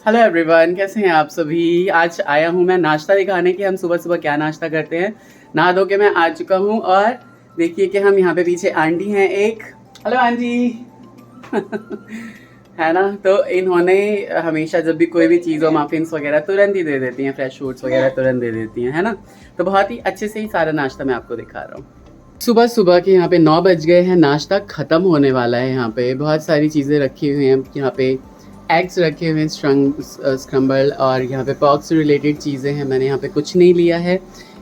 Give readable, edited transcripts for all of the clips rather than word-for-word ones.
Hello everyone, कैसे हैं आप सभी। आज आया हूं मैं नाश्ता दिखाने कि हम सुबह सुबह क्या नाश्ता करते हैं। नहा धो के मैं आ चुका हूं और देखिए कि हम यहाँ पे पीछे आंटी हैं एक। Hello aunty. है ना, तो इन्होंने हमेशा जब भी कोई भी चीज़ हो मफिन्स वगैरह तुरंत ही दे देती हैं, फ्रेश फ्रूट्स वगैरह तुरंत दे देती हैं, है ना। तो बहुत ही अच्छे से ही सारा नाश्ता मैं आपको दिखा रहा हूँ। सुबह सुबह के यहाँ पे 9 बज गए हैं, नाश्ता ख़त्म होने वाला है। यहाँ पे बहुत सारी चीज़ें रखी हुई हैं। यहाँ पे एग्स रखे हुए हैं स्क्रम्बल, और यहाँ पे पॉक से रिलेटेड चीज़ें हैं। मैंने यहाँ पे कुछ नहीं लिया है।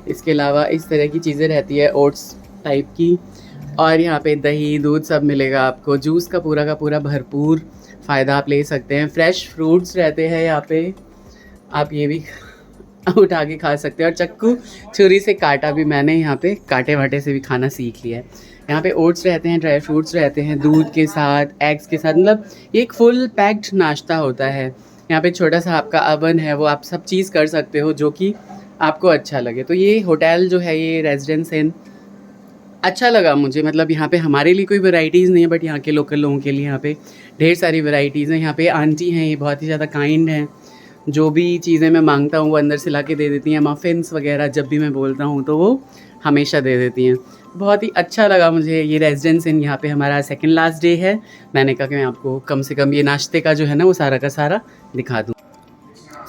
इसके अलावा इस तरह की चीज़ें रहती है ओट्स टाइप की, और यहाँ पे दही दूध सब मिलेगा आपको। जूस का पूरा भरपूर फ़ायदा आप ले सकते हैं। फ्रेश फ्रूट्स रहते हैं यहाँ पे, आप ये भी उठा के खा सकते हैं। और चक्कू छुरी से काटा भी मैंने, यहाँ पे कांटे वाटे से भी खाना सीख लिया है। यहाँ पे ओट्स रहते हैं, ड्राई फ्रूट्स रहते हैं, दूध के साथ, एग्स के साथ, मतलब ये एक फुल पैक्ड नाश्ता होता है। यहाँ पे छोटा सा आपका अवन है, वो आप सब चीज़ कर सकते हो जो कि आपको अच्छा लगे। तो ये होटल जो है, ये रेजिडेंस इन अच्छा लगा मुझे। मतलब यहाँ पे हमारे लिए कोई वैरायटीज़ नहीं है, बट यहाँ के लोकल लोगों के लिए यहाँ पे ढेर सारी वैरायटीज़ हैं। यहाँ पे आंटी हैं, ये बहुत ही ज़्यादा काइंड हैं। जो भी चीज़ें मैं मांगता हूँ वो अंदर से ला के दे देती हैं। मफ़िन्स वगैरह जब भी मैं बोलता हूँ तो वो हमेशा दे देती हैं। बहुत ही अच्छा लगा मुझे। ये रेजिडेंस इन यहाँ पे हमारा सेकंड लास्ट डे है। मैंने कहा कि मैं आपको कम से कम ये नाश्ते का जो है ना वो सारा का सारा दिखा दूँ।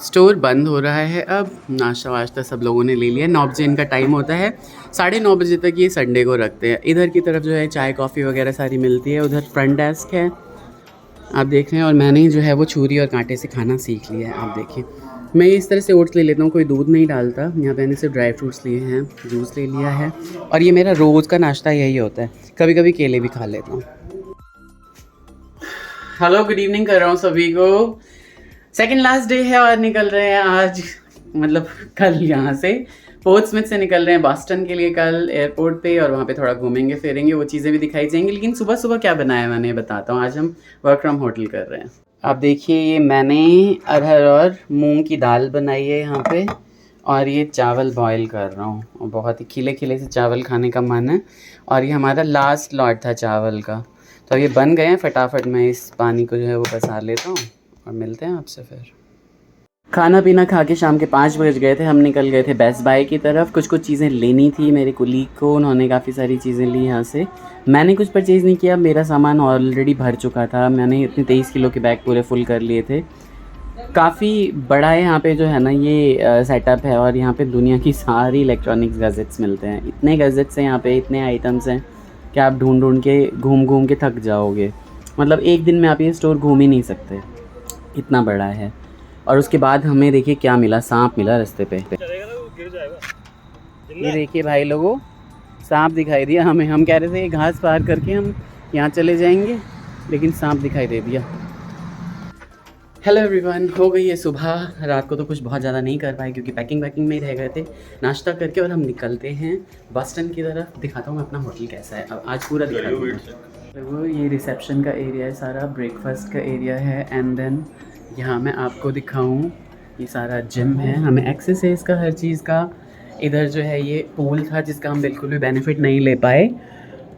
स्टोर बंद हो रहा है अब, नाश्ता वाश्ता सब लोगों ने ले लिया। 9 बजे इनका टाइम होता है, 9:30 बजे तक ये संडे को रखते हैं। इधर की तरफ जो है चाय कॉफ़ी वगैरह सारी मिलती है। उधर फ्रंट डेस्क है, आप देख रहे हैं। और मैंने जो है वो छुरी और कांटे से खाना सीख लिया है। आप देखिए, मैं इस तरह से ओट्स ले लेता हूँ, कोई दूध नहीं डालता। यहाँ पे मैंने सिर्फ ड्राई फ्रूट्स लिए हैं, जूस ले लिया है, और ये मेरा रोज़ का नाश्ता यही होता है। कभी कभी केले भी खा लेता हूँ। हेलो, गुड इवनिंग कर रहा हूँ सभी को। सेकंड लास्ट डे है और निकल रहे हैं आज, मतलब कल यहाँ से पोर्ट्समouth से निकल रहे हैं बॉस्टन के लिए कल एयरपोर्ट पे। और वहाँ पे थोड़ा घूमेंगे फिरेंगे, वो चीज़ें भी दिखाई जाएंगी। लेकिन सुबह सुबह क्या बनाया मैंने बताता हूँ। आज हम वर्क फ्रॉम होटल कर रहे हैं। आप देखिए, ये मैंने अरहर और मूंग की दाल बनाई है यहाँ पे, और ये चावल बॉईल कर रहा हूँ। और बहुत ही खिले खिले से चावल खाने का मन है। और ये हमारा लास्ट लॉट था चावल का, तो ये बन गए हैं। फटाफट मैं इस पानी को जो है वो पसार लेता हूँ और मिलते हैं आपसे फिर। खाना पीना खा के शाम के 5 बज गए थे। हम निकल गए थे बेस्ट बाय की तरफ। कुछ चीज़ें लेनी थी मेरे कुलीग को, उन्होंने काफ़ी सारी चीज़ें ली यहाँ से। मैंने कुछ परचेज़ नहीं किया, मेरा सामान ऑलरेडी भर चुका था। मैंने इतने 23 किलो के बैग पूरे फुल कर लिए थे। काफ़ी बड़ा है यहाँ पे जो है ना ये सेटअप है, और यहाँ पे दुनिया की सारी इलेक्ट्रॉनिक्स गैजेट्स मिलते हैं। इतने गैजेट्स हैं यहाँ पे, इतने आइटम्स हैं कि आप ढूंढ ढूंढ के घूम घूम के थक जाओगे। मतलब एक दिन में आप ये स्टोर घूम ही नहीं सकते, इतना बड़ा है। और उसके बाद हमें देखिए क्या मिला, सांप मिला रास्ते पे। ये देखिए भाई लोगों, सांप दिखाई दिया हमें। हम कह रहे थे घास पार करके हम यहाँ चले जाएंगे, लेकिन सांप दिखाई दे दिया। हेलो एवरीवन, हो गई है सुबह। रात को तो कुछ बहुत ज़्यादा नहीं कर पाए क्योंकि पैकिंग में ही रह गए थे। नाश्ता करके और हम निकलते हैं बॉस्टन की तरफ। दिखाता हूँ मैं अपना होटल कैसा है अब, आज पूरा दिखाता हूँ। वो ये रिसेप्शन का एरिया है, सारा ब्रेकफास्ट का एरिया है। एंड देन यहाँ मैं आपको दिखाऊँ, ये सारा जिम है, हमें एक्सेस है इसका हर चीज़ का। इधर जो है ये पूल था जिसका हम बिल्कुल भी बेनिफिट नहीं ले पाए,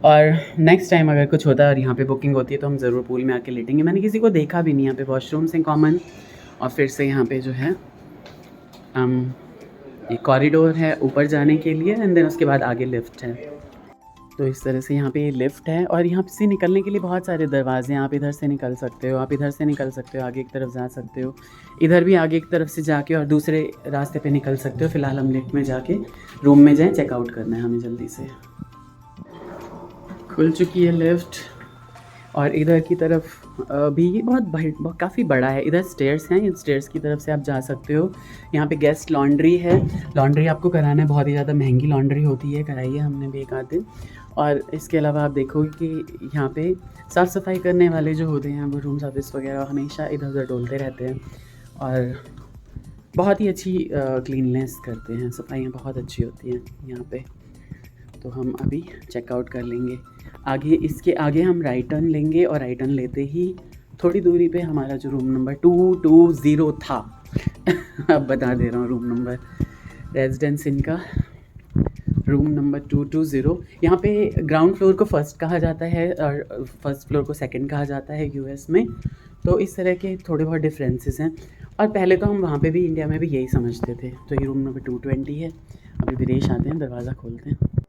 और नेक्स्ट टाइम अगर कुछ होता है और यहाँ पे बुकिंग होती है तो हम ज़रूर पूल में आके लेटेंगे। मैंने किसी को देखा भी नहीं। यहाँ पे वॉशरूम्स हैं कॉमन, और फिर से यहाँ पे जो है एक कॉरिडोर है ऊपर जाने के लिए, एंड देन उसके बाद आगे लिफ्ट है। तो इस तरह से यहाँ पे लिफ्ट है, और यहाँ से निकलने के लिए बहुत सारे दरवाजे हैं। आप इधर से निकल सकते हो, आप इधर से निकल सकते हो, आगे की तरफ जा सकते हो, इधर भी आगे की तरफ से जाके और दूसरे रास्ते पे निकल सकते हो। फ़िलहाल हम लिफ्ट में जाके रूम में जाएँ, चेकआउट करना है हमें जल्दी से। खुल चुकी है लिफ्ट, और इधर की तरफ भी बहुत काफ़ी बड़ा है। इधर स्टेयर्स हैं, इन स्टेयर्स की तरफ से आप जा सकते हो। यहाँ पे गेस्ट लॉन्ड्री है। लॉन्ड्री आपको कराना है, बहुत ही ज़्यादा महंगी लॉन्ड्री होती है, कराई है हमने भी एक आध दिन। और इसके अलावा आप देखोगे कि यहाँ पे साफ़ सफाई करने वाले जो होते हैं वो रूम सर्विस वगैरह हमेशा इधर उधर डोलते रहते हैं, और बहुत ही अच्छी क्लीननेस करते हैं, सफाइयाँ बहुत अच्छी होती हैं यहाँ पे। तो हम अभी चेकआउट कर लेंगे। आगे इसके आगे हम राइट टर्न लेंगे, और राइट टर्न लेते ही थोड़ी दूरी पे हमारा जो रूम नंबर 220 था अब बता दे रहा हूँ रूम नंबर, रेजिडेंस इनका रूम नंबर 220। यहाँ पे ग्राउंड फ्लोर को फर्स्ट कहा जाता है और फर्स्ट फ्लोर को सेकंड कहा जाता है यूएस में। तो इस तरह के थोड़े बहुत डिफरेंसेस हैं। और पहले तो हम वहाँ पे भी इंडिया में भी यही समझते थे। तो ये रूम नंबर 220 है। अभी विदेश आते हैं, दरवाज़ा खोलते हैं।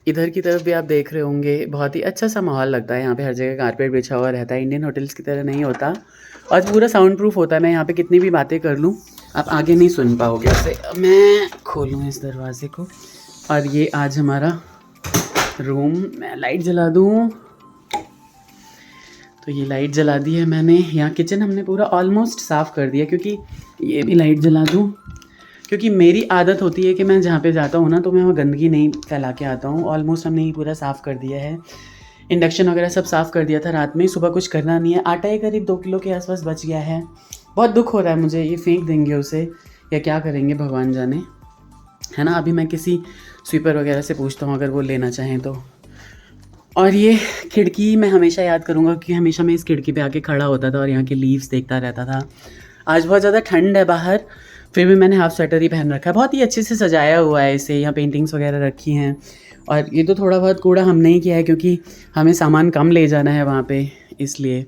इधर की तरफ भी आप देख रहे होंगे, बहुत ही अच्छा सा माहौल लगता है। यहाँ पे हर जगह कारपेट बिछा हुआ रहता है, इंडियन होटल्स की तरह नहीं होता और पूरा साउंड प्रूफ होता है। मैं यहाँ पे कितनी भी बातें कर लूँ आप आगे नहीं सुन पाओगे उसे। मैं खोलूँ इस दरवाजे को और ये आज हमारा रूम, मैं लाइट जला दूँ। तो ये लाइट जला दी है मैंने। यहाँ किचन हमने पूरा ऑलमोस्ट साफ़ कर दिया, क्योंकि ये भी लाइट जला दूँ, क्योंकि मेरी आदत होती है कि मैं जहाँ पे जाता हूँ ना तो मैं वहाँ गंदगी नहीं फैला के आता हूँ। ऑलमोस्ट हमने ये पूरा साफ़ कर दिया है। इंडक्शन वगैरह सब साफ़ कर दिया था रात में। सुबह कुछ करना नहीं है। आटा ही करीब 2 किलो के आसपास बच गया है। बहुत दुख हो रहा है मुझे। ये फेंक देंगे उसे या क्या करेंगे भगवान जाने, है ना। अभी मैं किसी स्वीपर वगैरह से पूछता हूँ अगर वो लेना चाहें तो। और ये खिड़की मैं हमेशा याद करूँगा, क्योंकि हमेशा मैं इस खिड़की पे आके खड़ा होता था और यहाँ के लीव्स देखता रहता था। आज बहुत ज़्यादा ठंड है बाहर, फिर भी मैंने हाफ स्वेटर ही पहन रखा है। बहुत ही अच्छे से सजाया हुआ है इसे। यहाँ पेंटिंग्स वगैरह रखी हैं। और ये तो थोड़ा बहुत कूड़ा हमने ही किया है, क्योंकि हमें सामान कम ले जाना है वहाँ पे, इसलिए।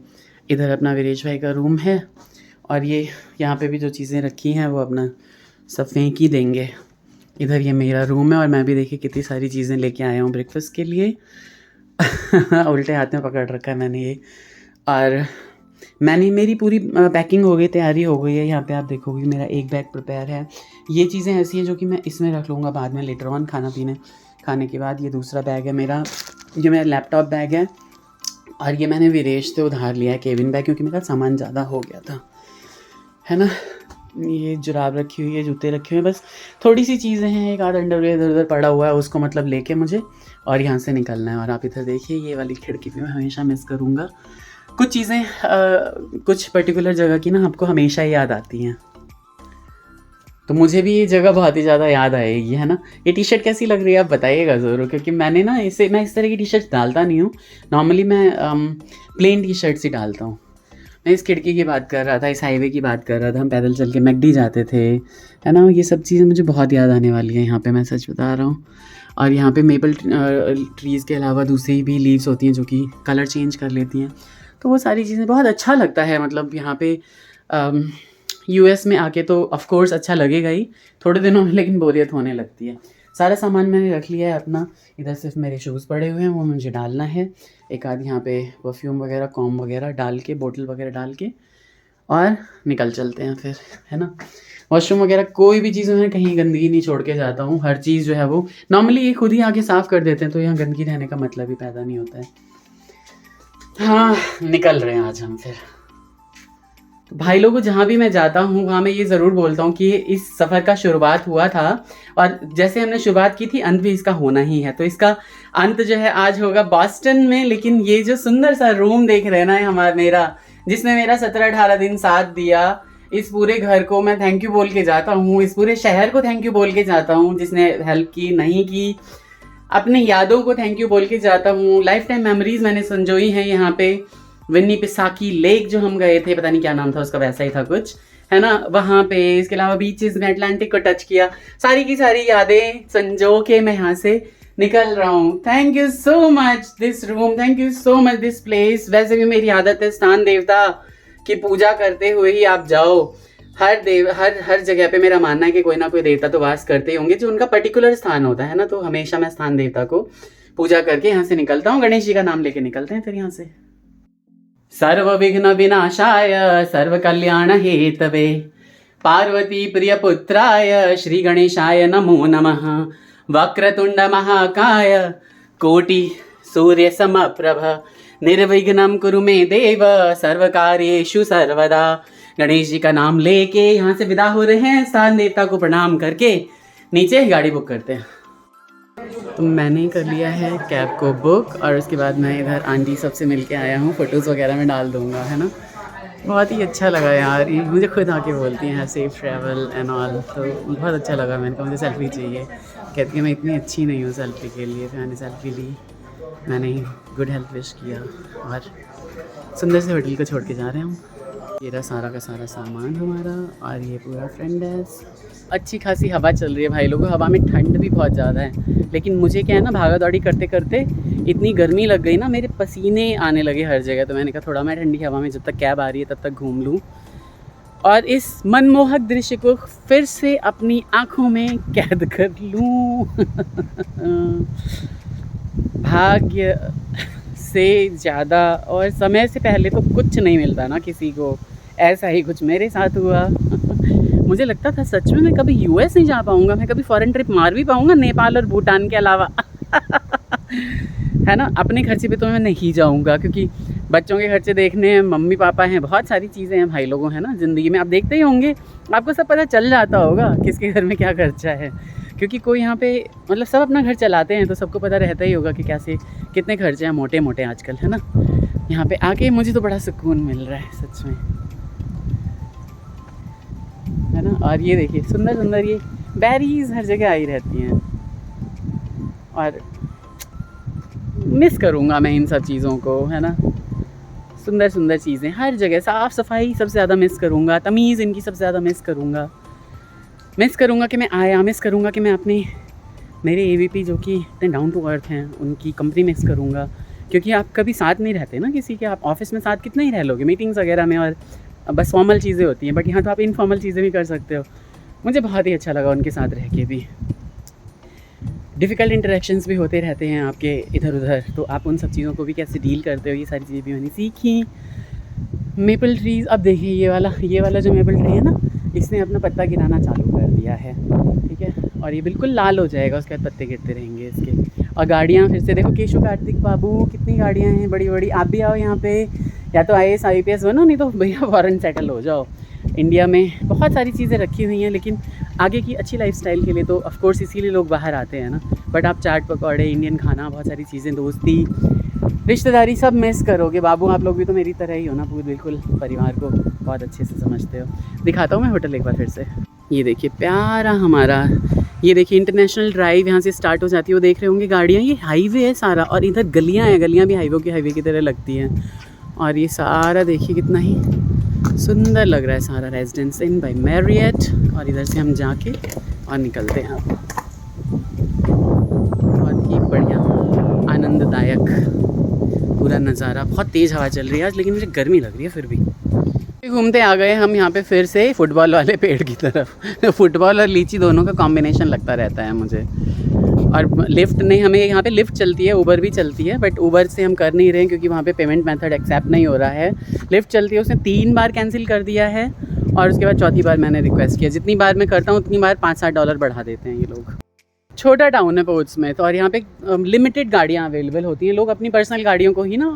इधर अपना वीरेश भाई का रूम है और ये यहाँ पे भी जो चीज़ें रखी हैं वो अपना सब फेंक ही देंगे। इधर ये मेरा रूम है और मैं भी देखिए कितनी सारी चीज़ें लेके आया हूँ ब्रेकफास्ट के लिए। उल्टे हाथ में पकड़ रखा है मैंने ये। और मैंने मेरी पूरी पैकिंग हो गई, तैयारी हो गई है। यहाँ पे आप देखोगे मेरा एक बैग प्रिपेयर है। ये चीज़ें ऐसी हैं जो कि मैं इसमें रख लूँगा बाद में, लेटर ऑन खाने के बाद। ये दूसरा बैग है मेरा, ये मेरा लैपटॉप बैग है। और ये मैंने विदेश से उधार लिया है केबिन बैग, क्योंकि मेरा सामान ज़्यादा हो गया था, है ना। ये जुराब रखी हुई है, जूते रखे हुए हैं, बस थोड़ी सी चीज़ें हैं। एक आध अंडरवेयर इधर उधर पड़ा हुआ है, उसको मतलब लेके मुझे और यहाँ से निकलना है। और आप इधर देखिए, ये वाली खिड़की भी मैं हमेशा मिस करूँगा। कुछ चीज़ें कुछ पर्टिकुलर जगह की ना आपको हमेशा याद आती हैं। तो मुझे भी ये जगह बहुत ही ज़्यादा याद आएगी, है ना। ये टी शर्ट कैसी लग रही है आप बताइएगा ज़रूर, क्योंकि मैंने ना मैं इस तरह की टी शर्ट डालता नहीं हूँ। नॉर्मली मैं प्लेन टी शर्ट्स ही डालता हूँ। मैं इस खिड़की की बात कर रहा था, इस हाईवे की बात कर रहा था। हम पैदल चल के मैकडी जाते थे, है ना। ये सब चीज़ें मुझे बहुत याद आने वाली हैं यहाँ पे, मैं सच बता रहा हूँ। और यहाँ पे मेपल ट्रीज़ के अलावा दूसरी भी लीव्स होती हैं जो कि कलर चेंज कर लेती हैं। तो वो सारी चीज़ें बहुत अच्छा लगता है। मतलब यहाँ पे यूएस में आके तो ऑफ कोर्स अच्छा लगेगा ही थोड़े दिनों में, लेकिन बोरियत होने लगती है। सारा सामान मैंने रख लिया है अपना। इधर सिर्फ मेरे शूज़ पड़े हुए हैं, वो मुझे डालना है। एक आध यहाँ पे परफ्यूम वगैरह, कॉम वगैरह डाल के, बोतल वगैरह डाल के और निकल चलते हैं फिर, है ना। वॉशरूम वगैरह कोई भी चीज़ में कहीं गंदगी नहीं छोड़ के जाता हूँ। हर चीज़ जो है वो नॉर्मली ये खुद ही आके साफ़ कर देते हैं, तो यहाँ गंदगी रहने का मतलब ही पैदा नहीं होता है। हाँ, निकल रहे हैं आज हम फिर। तो भाई लोगों, जहाँ भी मैं जाता हूँ वहाँ मैं ये ज़रूर बोलता हूँ कि इस सफ़र का शुरुआत हुआ था और जैसे हमने शुरुआत की थी अंत भी इसका होना ही है। तो इसका अंत जो है आज होगा बॉस्टन में। लेकिन ये जो सुंदर सा रूम देख रहे हैं ना मेरा, जिसने मेरा 17-18 दिन साथ दिया, इस पूरे घर को मैं थैंक यू बोल के जाता हूँ। इस पूरे शहर को थैंक यू बोल के जाता हूँ जिसने हेल्प की, नहीं की। अपने यादों को थैंक यू बोल के जाता हूँ। लाइफ टाइम मेमोरीज मैंने संजोई हैं यहाँ पे। विन्नीपिसाकी लेक जो हम गए थे, पता नहीं क्या नाम था उसका, वैसा ही था कुछ, है ना, वहाँ पे। इसके अलावा बीचेस में अटलांटिक को टच किया। सारी की सारी यादें संजो के मैं यहाँ से निकल रहा हूँ। Thank you so much this room, thank you so much this place. वैसे भी मेरी आदत है स्थान देवता की पूजा करते हुए ही आप जाओ। हर जगह पे मेरा मानना है कि कोई ना कोई देवता तो वास करते ही होंगे, जो उनका पर्टिकुलर स्थान होता है ना। तो हमेशा मैं स्थान देवता को पूजा करके यहाँ से निकलता हूँ। गणेश जी का नाम लेके निकलते हैं फिर यहाँ से। सर्व विघ्न विनाशाय सर्व कल्याण हेतवे पार्वती प्रिय पुत्राय श्री गणेशाय नमो नमः। वक्रतुंड महाकाय कोटि सूर्य समप्रभ निर्विघ्नं कुरु मे देव सर्व कार्येषु सर्वदा। गणेश जी का नाम लेके यहाँ से विदा हो रहे हैं। स्थान देवता को प्रणाम करके नीचे गाड़ी बुक करते हैं। तो मैंने कर लिया है कैब को बुक और उसके बाद मैं इधर आंटी सबसे मिल के आया हूँ। फ़ोटोज़ वगैरह में डाल दूँगा, है ना। बहुत ही अच्छा लगा यार, ये मुझे खुद आके बोलती हैं सेफ़ ट्रैवल एंड ऑल। तो बहुत अच्छा लगा। मैंने कहा मुझे सेल्फ़ी चाहिए। कहती है मैं इतनी अच्छी नहीं हूँ सेल्फ़ी के लिए। फिर मैंने सेल्फ़ी ली, मैंने गुड हेल्थ विश किया और सुंदर से होटल को छोड़ के जा रहे हैं हम। ये रहा सारा का सारा सामान हमारा और ये पूरा फ्रेंड डेस्क। अच्छी खासी हवा चल रही है भाई लोगों। हवा में ठंड भी बहुत ज़्यादा है, लेकिन मुझे क्या है ना, भागा दौड़ी करते करते इतनी गर्मी लग गई ना, मेरे पसीने आने लगे हर जगह। तो मैंने कहा थोड़ा मैं ठंडी हवा में जब तक कैब आ रही है तब तक घूम लूँ। और इस मनमोहक दृश्य को फिर से अपनी आँखों में कैद कर लूँ। भाग्य से ज़्यादा और समय से पहले तो कुछ नहीं मिलता ना किसी को, ऐसा ही कुछ मेरे साथ हुआ। मुझे लगता था सच में मैं कभी यूएस नहीं जा पाऊँगा, मैं कभी फॉरेन ट्रिप मार भी पाऊँगा नेपाल और भूटान के अलावा। है ना, अपने खर्चे पे तो मैं नहीं जाऊँगा, क्योंकि बच्चों के खर्चे देखने हैं, मम्मी पापा हैं, बहुत सारी चीज़ें हैं भाई लोगों, है ना ज़िंदगी में। आप देखते ही होंगे, आपको सब पता चल जाता होगा किसके घर में क्या खर्चा है, क्योंकि कोई यहाँ पे मतलब सब अपना घर चलाते हैं, तो सबको पता रहता ही होगा कि कैसे कितने खर्चे हैं मोटे मोटे आजकल, है ना। यहाँ पे आके मुझे तो बड़ा सुकून मिल रहा है सच में, है ना। और ये देखिए सुंदर सुंदर ये बेरीज हर जगह आई रहती हैं, और मिस करूँगा मैं इन सब चीज़ों को, है ना। सुंदर सुंदर चीज़ें हर जगह, साफ़ सफाई सबसे ज़्यादा मिस करूँगा, तमीज़ इनकी सबसे ज़्यादा मिस करूँगा कि मैं आया, मिस करूँगा कि मैं अपने मेरे एवीपी जो कि इतने डाउन टू अर्थ हैं उनकी कंपनी मिस करूँगा, क्योंकि आप कभी साथ नहीं रहते ना किसी के। आप ऑफिस में साथ कितना ही रह लोगे मीटिंग्स वगैरह में, और बस फॉर्मल चीज़ें होती हैं, बट यहाँ तो आप इनफॉर्मल चीज़ें भी कर सकते हो। मुझे बहुत ही अच्छा लगा उनके साथ रह के भी। डिफ़िकल्ट इंटरेक्शंस भी होते रहते हैं आपके इधर उधर, तो आप उन सब चीज़ों को भी कैसे डील करते हो, ये सारी चीज़ें भी मैंने सीखी। मेपल ट्रीज़, अब देखिए ये वाला जो मेपल ट्री है ना, इसने अपना पत्ता गिराना चालू कर दिया है, ठीक है, और ये बिल्कुल लाल हो जाएगा, उसके बाद पत्ते गिरते रहेंगे इसके। और गाड़ियाँ फिर से देखो, केशु कार्तिक बाबू कितनी गाड़ियाँ हैं बड़ी बड़ी। आप भी आओ यहाँ पे, या तो IAS IPS बनो, नहीं तो भैया फॉरेन सेटल हो जाओ। इंडिया में बहुत सारी चीज़ें रखी हुई हैं, लेकिन आगे की अच्छी लाइफस्टाइल के लिए तो ऑफ कोर्स इसीलिए लोग बाहर आते हैं ना। बट आप चाट पकौड़े, इंडियन खाना, बहुत सारी चीज़ें, दोस्ती, रिश्तेदारी सब मिस करोगे। बाबू आप लोग भी तो मेरी तरह ही हो ना, पूरे बिल्कुल परिवार को बहुत अच्छे से समझते हो। दिखाता हूँ मैं होटल एक बार फिर से। ये देखिए प्यारा हमारा, ये देखिए इंटरनेशनल ड्राइव यहाँ से स्टार्ट हो जाती है, वो देख रहे होंगे गाड़ियाँ, ये हाईवे है सारा, और इधर गलियाँ हैं, गलियाँ भी हाईवे की तरह लगती हैं। और ये सारा देखिए कितना ही सुंदर लग रहा है सारा, रेजिडेंस इन बाय मैरियट। और इधर से हम जाके और निकलते हैं। बहुत ही बढ़िया आनंददायक पूरा नज़ारा, बहुत तेज़ हवा चल रही है आज, लेकिन मुझे गर्मी लग रही है फिर भी। घूमते आ गए हम यहाँ पे फिर से फुटबॉल वाले पेड़ की तरफ। फुटबॉल और लीची दोनों का कॉम्बिनेशन लगता रहता है मुझे। और लिफ्ट नहीं, हमें यहाँ पे लिफ्ट चलती है, उबर भी चलती है, बट उबर से हम कर नहीं रहे हैं क्योंकि वहाँ पे पेमेंट मेथड एक्सेप्ट नहीं हो रहा है। लिफ्ट चलती है, उसने 3 बार कैंसिल कर दिया है, और उसके बाद चौथी बार मैंने रिक्वेस्ट किया। जितनी बार मैं करता हूँ उतनी बार $5-7 बढ़ा देते हैं ये लोग। छोटा टाउन है पोर्ट्समouth, और यहाँ पे लिमिटेड गाड़ियाँ अवेलेबल होती हैं। लोग अपनी पर्सनल गाड़ियों को ही ना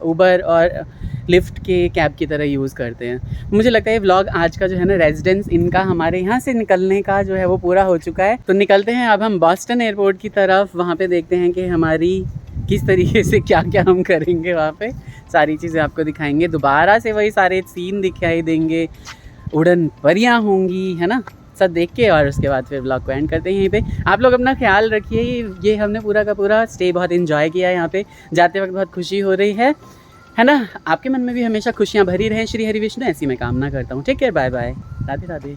उबर और लिफ्ट के कैब की तरह यूज़ करते हैं। मुझे लगता है ये व्लॉग आज का जो है ना रेजिडेंस इनका हमारे यहाँ से निकलने का जो है वो पूरा हो चुका है। तो निकलते हैं अब हम बॉस्टन एयरपोर्ट की तरफ। वहाँ पे देखते हैं कि हमारी किस तरीके से क्या क्या हम करेंगे, वहाँ पे सारी चीज़ें आपको दिखाएंगे। दोबारा से वही सारे सीन दिखाई देंगे, उड़न परियाँ होंगी, है ना, सब देख के, और उसके बाद फिर ब्लॉग को एंड करते हैं यहीं पे। आप लोग अपना ख्याल रखिए। ये हमने पूरा का पूरा स्टे बहुत एंजॉय किया है यहाँ पे, जाते वक्त बहुत खुशी हो रही है ना। आपके मन में भी हमेशा खुशियाँ भरी रहें, श्री हरि विष्णु, ऐसी मैं कामना करता हूँ। Take care, bye bye, Radhe Radhe.